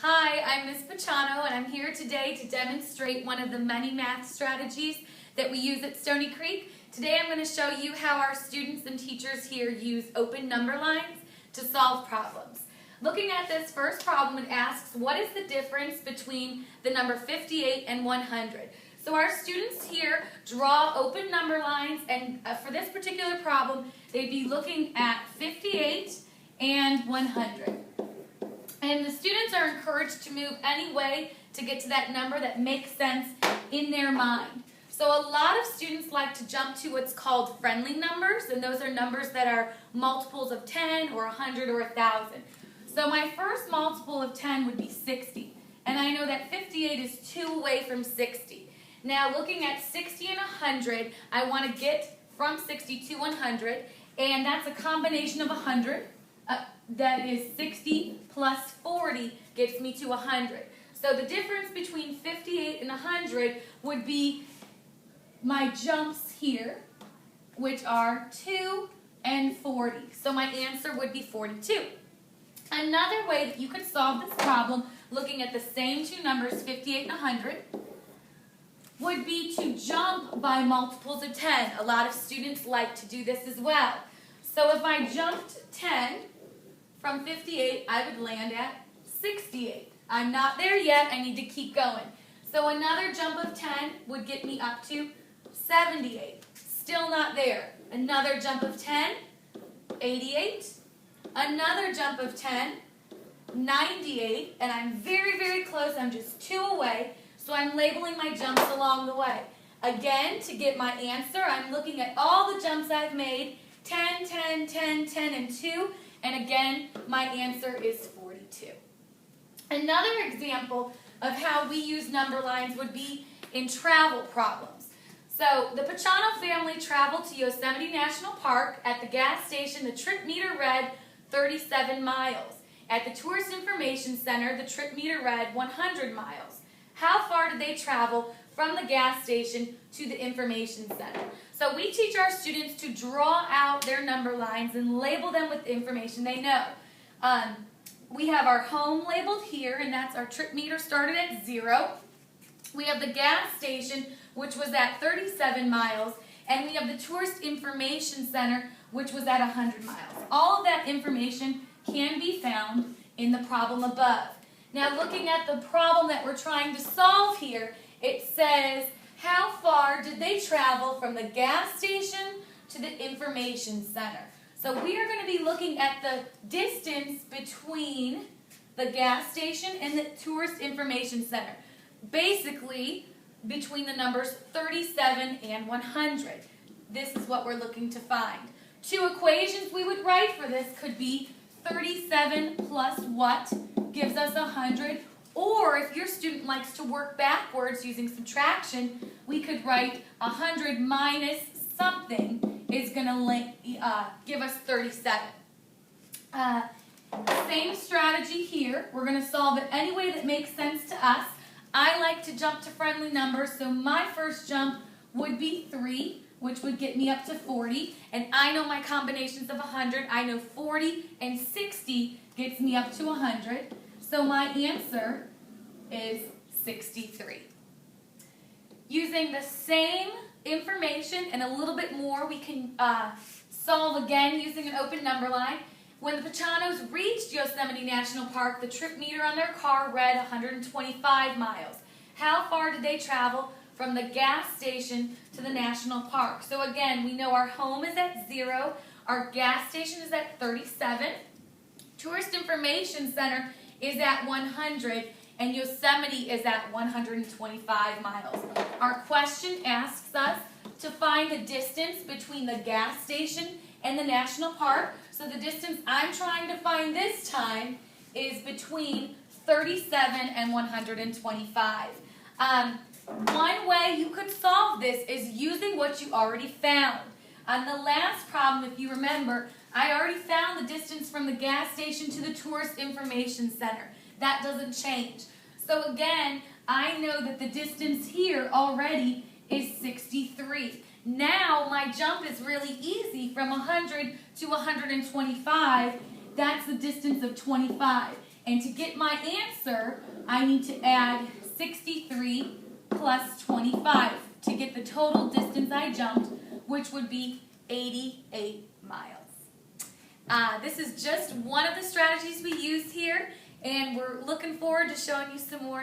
Hi, I'm Ms. Pachano, and I'm here today to demonstrate one of the many math strategies that we use at Stony Creek. Today I'm going to show you how our students and teachers here use open number lines to solve problems. Looking at this first problem, it asks, what is the difference between the number 58 and 100? So our students here draw open number lines, and for this particular problem, they'd be looking at 58 and 100. And the students are encouraged to move any way to get to that number that makes sense in their mind. So a lot of students like to jump to what's called friendly numbers, and those are numbers that are multiples of 10 or 100 or 1,000. So my first multiple of 10 would be 60, and I know that 58 is 2 away from 60. Now looking at 60 and 100, I want to get from 60 to 100, and that's a combination of 100. That is 60 plus 40 gets me to 100. So the difference between 58 and 100 would be my jumps here, which are 2 and 40. So my answer would be 42. Another way that you could solve this problem, looking at the same two numbers, 58 and 100, would be to jump by multiples of 10. A lot of students like to do this as well. So if I jumped 10 from 58, I would land at 68. I'm not there yet. I need to keep going. So another jump of 10 would get me up to 78. Still not there. Another jump of 10, 88. Another jump of 10, 98. And I'm very, very close. I'm just 2 away. So I'm labeling my jumps along the way. Again, to get my answer, I'm looking at all the jumps I've made. 10, 10, 10, 10, and 2. And again, my answer is 42. Another example of how we use number lines would be in travel problems. So the Pachano family traveled to Yosemite National Park. At the gas station, the trip meter read 37 miles. At the Tourist Information Center, the trip meter read 100 miles. How far did they travel from the gas station to the information center? So we teach our students to draw out their number lines and label them with the information they know. We have our home labeled here, and that's our trip meter started at 0. We have the gas station, which was at 37 miles, and we have the Tourist Information Center, which was at 100 miles. All of that information can be found in the problem above. Now looking at the problem that we're trying to solve here, it says, how far did they travel from the gas station to the information center? So we are going to be looking at the distance between the gas station and the Tourist Information Center. Basically, between the numbers 37 and 100. This is what we're looking to find. Two equations we would write for this could be 37 plus what gives us 100. Or if your student likes to work backwards using subtraction, we could write 100 minus something is going to give us 37. Same strategy here. We're going to solve it any way that makes sense to us. I like to jump to friendly numbers, so my first jump would be 3, which would get me up to 40. And I know my combinations of 100. I know 40 and 60 gets me up to 100. So my answer is 63. Using the same information and a little bit more, we can solve again using an open number line. When the Pachanos reached Yosemite National Park, the trip meter on their car read 125 miles. How far did they travel from the gas station to the national park? So again, we know our home is at 0, our gas station is at 37, Tourist Information Center is at 100, and Yosemite is at 125 miles. Our question asks us to find the distance between the gas station and the national park. So the distance I'm trying to find this time is between 37 and 125. One way you could solve this is using what you already found. On the last problem, if you remember, I already found the distance from the gas station to the Tourist Information Center. That doesn't change. So again, I know that the distance here already is 63. Now my jump is really easy from 100 to 125. That's the distance of 25. And to get my answer, I need to add 63 plus 25 to get the total distance I jumped, which would be 88 miles. This is just one of the strategies we use here, and we're looking forward to showing you some more.